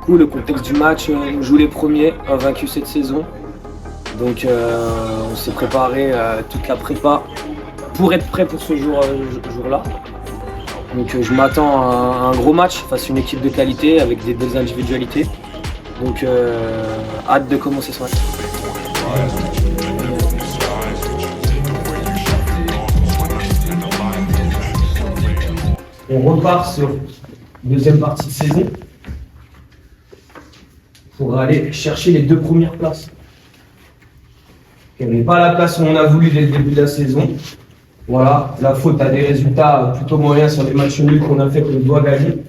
Du coup, le contexte du match, on joue les premiers, invaincus cette saison. Donc on s'est préparé toute la prépa pour être prêt pour ce jour-là. Donc je m'attends à un gros match face à une équipe de qualité avec des belles individualités. Donc hâte de commencer ce match. On repart sur une deuxième partie de saison pour aller chercher les 2 premières places. On n'est pas à la place où on a voulu dès le début de la saison. Voilà, la faute à des résultats plutôt moyens sur les matchs nuls qu'on a fait qu'on doit gagner.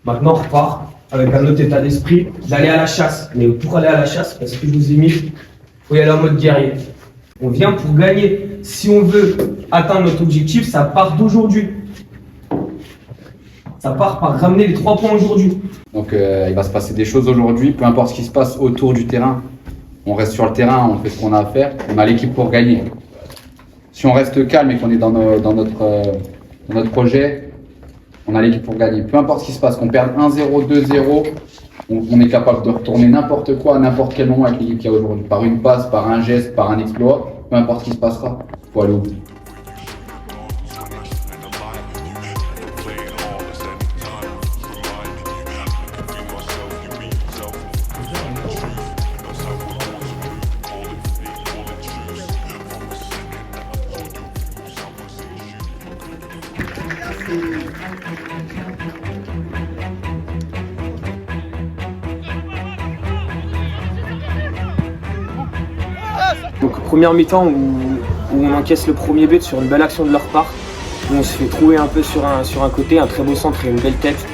Maintenant, on repart avec un autre état d'esprit d'aller à la chasse. Mais pour aller à la chasse, parce que je vous ai mis, il faut y aller en mode guerrier. On vient pour gagner. Si on veut atteindre notre objectif, ça part d'aujourd'hui. Ça part par ramener les 3 points aujourd'hui. Donc il va se passer des choses aujourd'hui, peu importe ce qui se passe autour du terrain. On reste sur le terrain, on fait ce qu'on a à faire, on a l'équipe pour gagner. Si on reste calme et qu'on est dans notre projet, on a l'équipe pour gagner. Peu importe ce qui se passe, qu'on perde 1-0, 2-0, on est capable de retourner n'importe quoi à n'importe quel moment avec l'équipe qu'il y a aujourd'hui. Par une passe, par un geste, par un exploit, peu importe ce qui se passera, il faut aller au bout. Donc première mi-temps où on encaisse le premier but sur une belle action de leur part, où on se fait trouver un peu sur un côté, un très beau centre et une belle tête.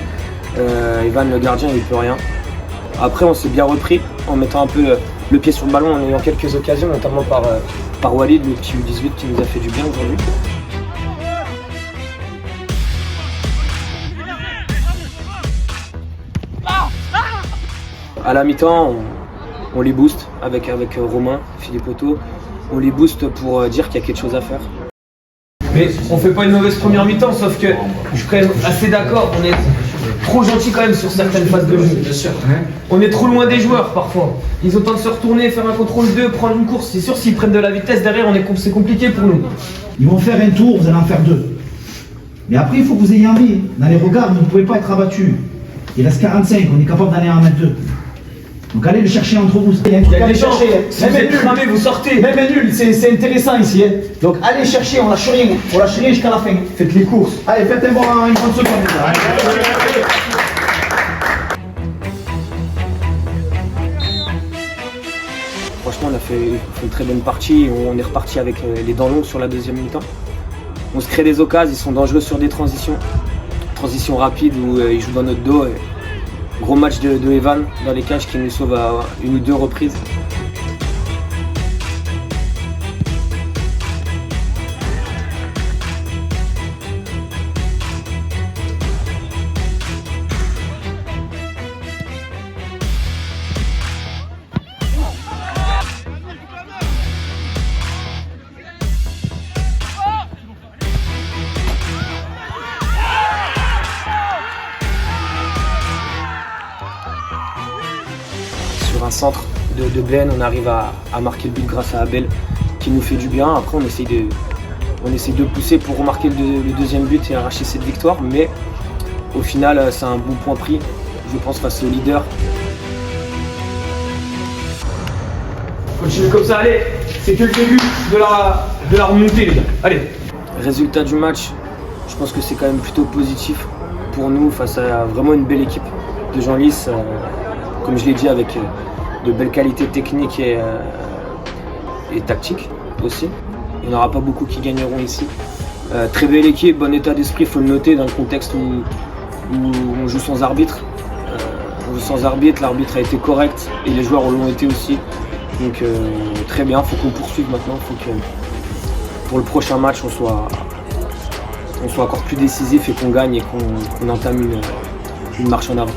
Evan le gardien il peut rien. Après on s'est bien repris en mettant un peu le pied sur le ballon, en ayant quelques occasions, notamment par Walid, le petit U18 qui nous a fait du bien aujourd'hui. À la mi-temps, on les booste avec Romain, Philippe Otto. On les booste pour dire qu'il y a quelque chose à faire. Mais on fait pas une mauvaise première mi-temps, sauf que je suis quand même assez d'accord, on est trop gentil quand même sur certaines phases de jeu. Bien sûr. On est trop loin des joueurs parfois. Ils ont le temps de se retourner, faire un contrôle 2, prendre une course. C'est sûr, s'ils prennent de la vitesse derrière, c'est compliqué pour nous. Ils vont faire un tour, vous allez en faire 2. Mais après, il faut que vous ayez envie. Dans les regards, vous ne pouvez pas être abattu. Il reste 45, on est capable d'aller en mettre 2. Donc allez le chercher entre vous. Il y a des gens, si vous êtes cramés, vous sortez. Même nul, c'est intéressant ici. Hein. Donc allez chercher, on lâche rien. On lâche rien jusqu'à la fin. Faites les courses. Allez, faites un bon une bonne seconde. Franchement, on a fait une très bonne partie. On est reparti avec les dents longues sur la deuxième mi-temps. On se crée des occasions, ils sont dangereux sur des transitions. Transitions rapides où ils jouent dans notre dos. Gros match de Evan dans les cages qui nous sauve à 1 ou 2 reprises. Sur un centre de Blaine, on arrive à marquer le but grâce à Abel qui nous fait du bien. Après on essaye de pousser pour remarquer le deuxième but et arracher cette victoire, mais au final c'est un bon point pris, je pense, face au leader. Continuez comme ça, allez, c'est que le début de la remontée les gars, allez. Résultat du match, je pense que c'est quand même plutôt positif pour nous face à vraiment une belle équipe de Genlis, comme je l'ai dit, avec de belles qualités techniques et tactiques aussi. Il n'y en aura pas beaucoup qui gagneront ici. Très belle équipe, bon état d'esprit, il faut le noter dans le contexte où on joue sans arbitre. On joue sans arbitre, l'arbitre a été correct et les joueurs l'ont été aussi. Donc très bien, il faut qu'on poursuive maintenant, il faut que pour le prochain match on soit encore plus décisif et qu'on gagne et qu'on entame une marche en avant.